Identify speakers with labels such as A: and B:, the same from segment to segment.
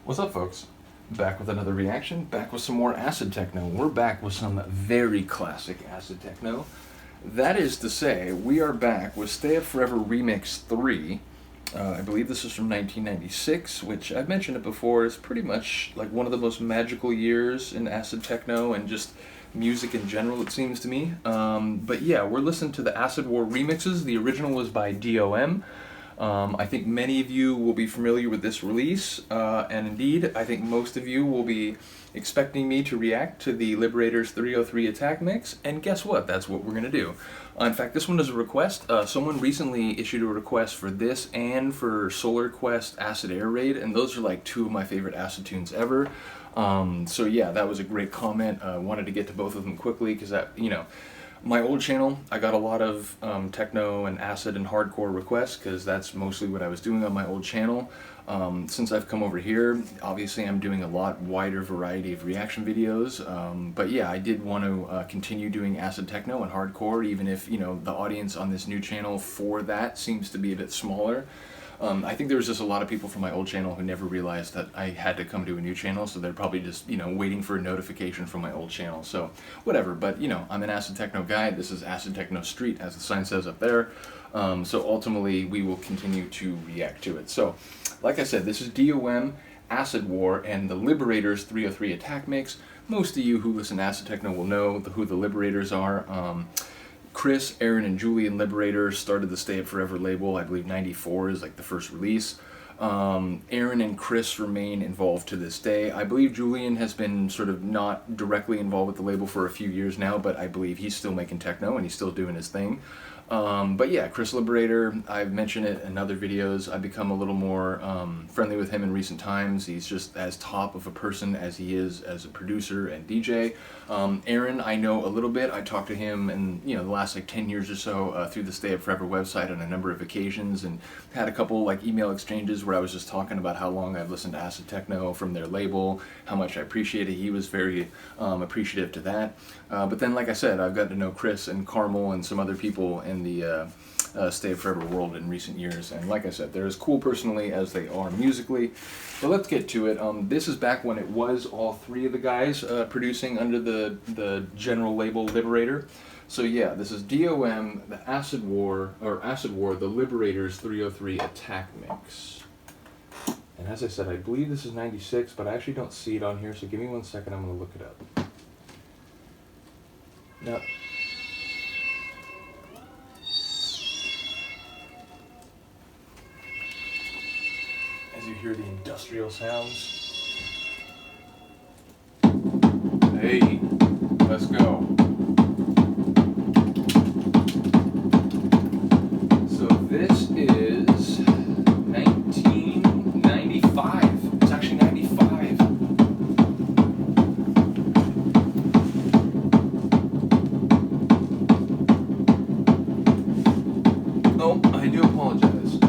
A: What's up, folks? Back with another reaction, back with some more Acid Techno. We're back with some very classic Acid Techno. That is to say, we are back with Stay Up Forever Remix 3. I believe this is from 1996, which I've mentioned it before. It's pretty much like one of the most magical years in Acid Techno and just music in general, it seems to me. But yeah, we're listening to the Acid War remixes. The original was by D.O.M. I think many of you will be familiar with this release, and indeed, I think most of you will be expecting me to react to the Liberators 303 attack mix, and guess what? That's what we're going to do. In fact, this one is a request. Someone recently issued a request for this and for Solar Quest Acid Air Raid, and those are like two of my favorite Acid tunes ever. So yeah, that was a great comment. I wanted to get to both of them quickly because that, my old channel, I got a lot of techno and acid and hardcore requests because that's mostly what I was doing on my old channel. Since I've come over here, obviously I'm doing a lot wider variety of reaction videos, but yeah, I did want to continue doing acid techno and hardcore, even if, the audience on this new channel for that seems to be a bit smaller. I think there was just a lot of people from my old channel who never realized that I had to come to a new channel, so they're probably just, waiting for a notification from my old channel. So, whatever, but, I'm an Acid Techno guy. This is Acid Techno St, as the sign says up there. So ultimately, we will continue to react to it. So, like I said, this is D.O.M, Acid War, and the Liberators 303 attack mix. Most of you who listen to Acid Techno will know who the Liberators are. Chris, Aaron, and Julian Liberator started the Stay Up Forever label. I believe 94 is like the first release. Aaron and Chris remain involved to this day. I believe Julian has been sort of not directly involved with the label for a few years now, but I believe he's still making techno and he's still doing his thing. But yeah, Chris Liberator, I've mentioned it in other videos. I've become a little more friendly with him in recent times. He's just as top of a person as he is as a producer and DJ. Aaron, I know a little bit. I talked to him in the last like 10 years or so through the Stay Up Forever website on a number of occasions, and had a couple like email exchanges where I was just talking about how long I've listened to Acid Techno from their label, how much I appreciate it. He was very appreciative to that. But then, like I said, I've got to know Chris and Carmel and some other people in the Stay Up Forever world in recent years, and like I said, they're as cool personally as they are musically. But let's get to it. This is back when it was all three of the guys producing under the general label Liberator. So yeah, this is D.O.M, the Acid War, the Liberators 303 attack mix. And as I said, I believe this is 96, but I actually don't see it on here, so give me 1 second, I'm going to look it up. Now, as you hear the industrial sounds. Hey, let's go. So this is 1995. It's actually 95. Oh, I do apologize.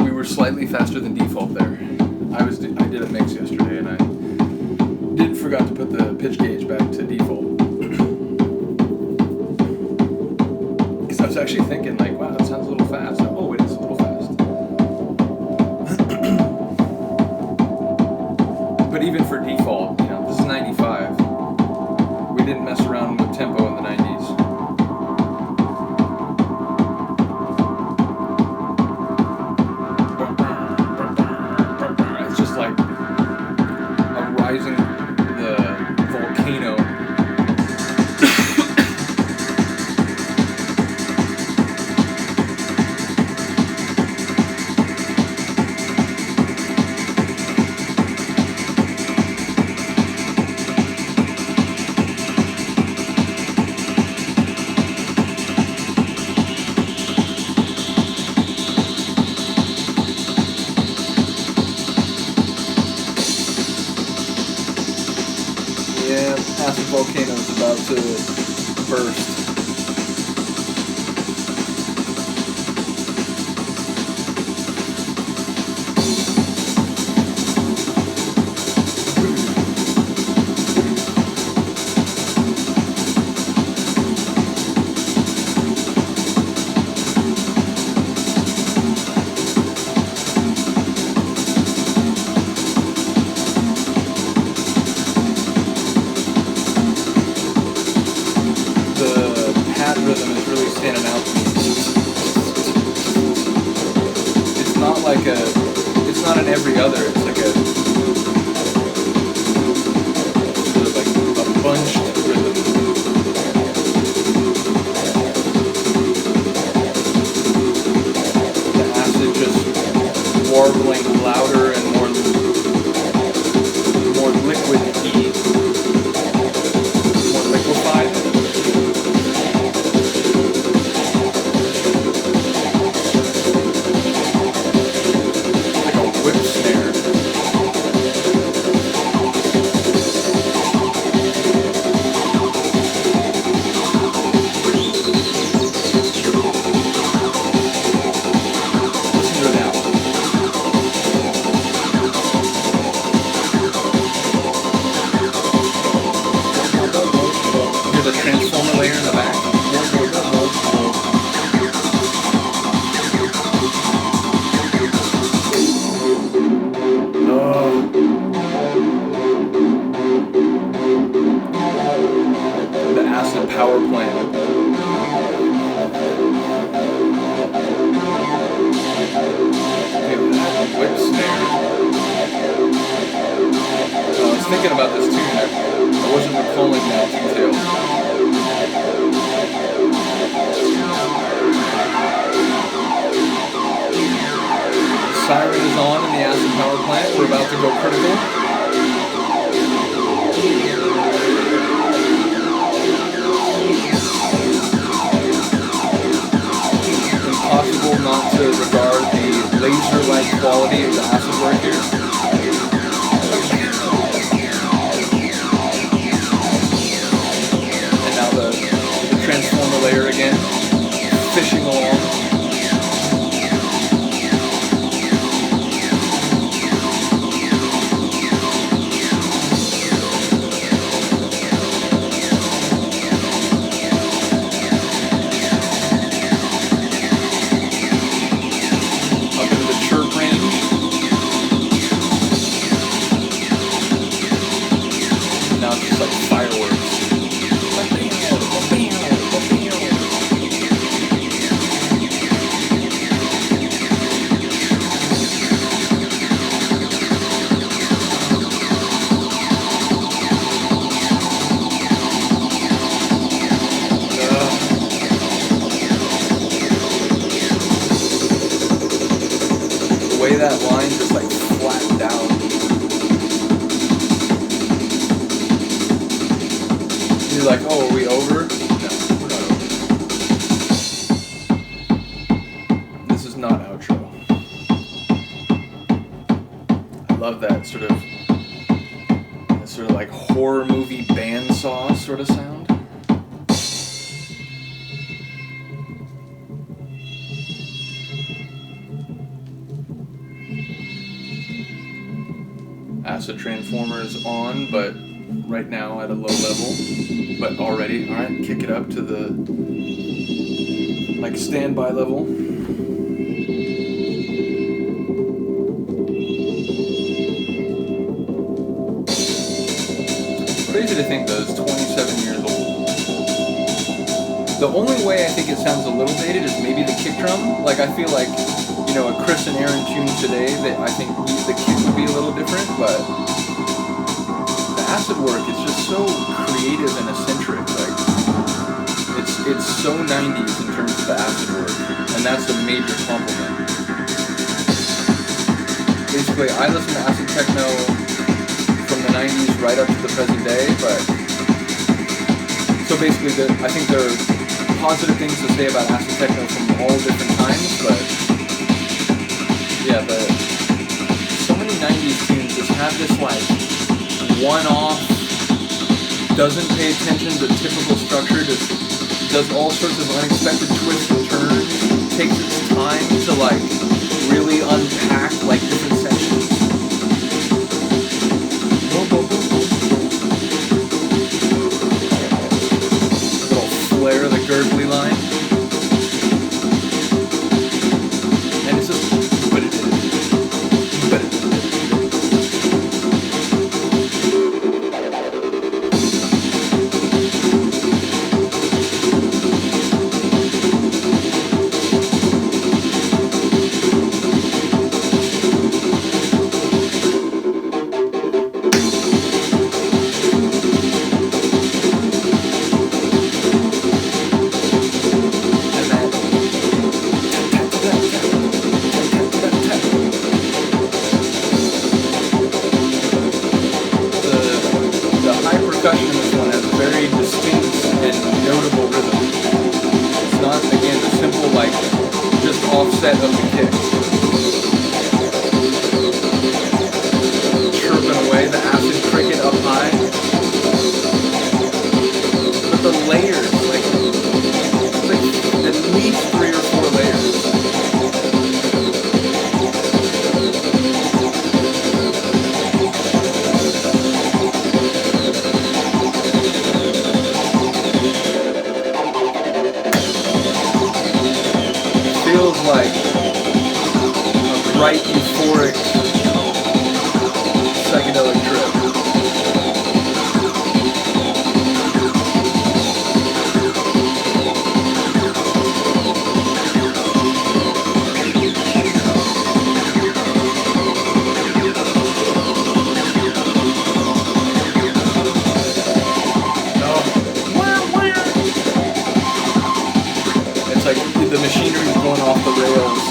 A: We were slightly faster than default there. I did a mix yesterday and I forgot to put the pitch gauge back to default. Because I was actually thinking like, wow, that sounds a little fast. Oh, it is a little fast. But even for default, this is 95. We didn't mess around with tempo in the 90s. Acid volcano is about to burst. standing out to me. It's not like it's not an every other, it's like a sort of like a bunched rhythm. The acid just warbling louder and more liquid-y, more liquefied. Power plant. Whip snare. I was thinking about this tune. I wasn't recalling that detail. Siren is on in the acid power plant. We're about to go critical. Impossible not to regard the laser-like quality of the acid work here. And now the transformer layer again, fishing along. That line just like flattened out. You're like, oh, are we over? No, we're not over. This is not outro. I love that sort of like horror movie bandsaw sort of sound. Acid transformer is on, but right now at a low level. But already, alright, kick it up to the like standby level. Crazy to think though, it's 27 years old. The only way I think it sounds a little dated is maybe the kick drum. Like I feel like, you know, a Chris and Aaron tune today that I think the kick would be a little different, but the acid work is just so creative and eccentric. Like it's so 90s in terms of the acid work, and that's a major compliment. Basically, I listen to acid techno from the 90s right up to the present day, but so basically I think there are positive things to say about acid techno from all different times, but yeah, so many 90s tunes just have this like one-off, doesn't pay attention to typical structure, just does all sorts of unexpected twists and turns, takes its time to like really unpack like different sections. A little flare of the gurgly line. And it's just euphoric, psychedelic trip. The machinery's going off the rails.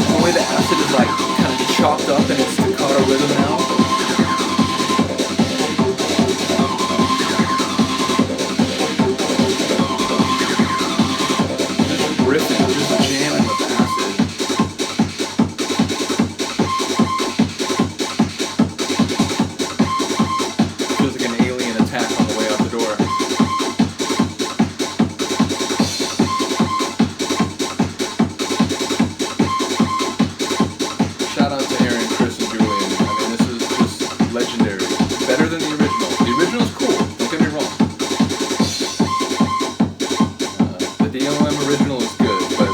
A: The way the acid is like kind of chopped up in its staccato rhythm now. Just riffing, just jamming with the acid. Feels like an alien attack on the way out the door. Shout out to Aaron, Chris, and Julian. I mean, this is just legendary. Better than the original. The original's cool, don't get me wrong. The D.O.M original is good, but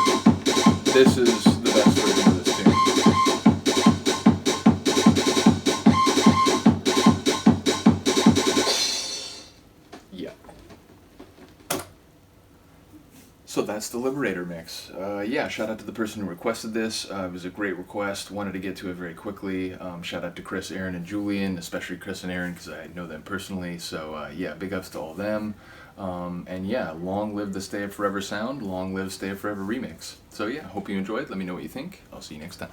A: this is the best version of this tune. Yeah. So that's the Liberator mix. Yeah, shout out to the person who requested this. It was a great request. Wanted to get to it very quickly. Shout out to Chris, Aaron, and Julian, especially Chris and Aaron because I know them personally. So yeah, big ups to all of them. And yeah, long live the Stay Up Forever sound. Long live Stay Up Forever remix. So yeah, hope you enjoyed. Let me know what you think. I'll see you next time.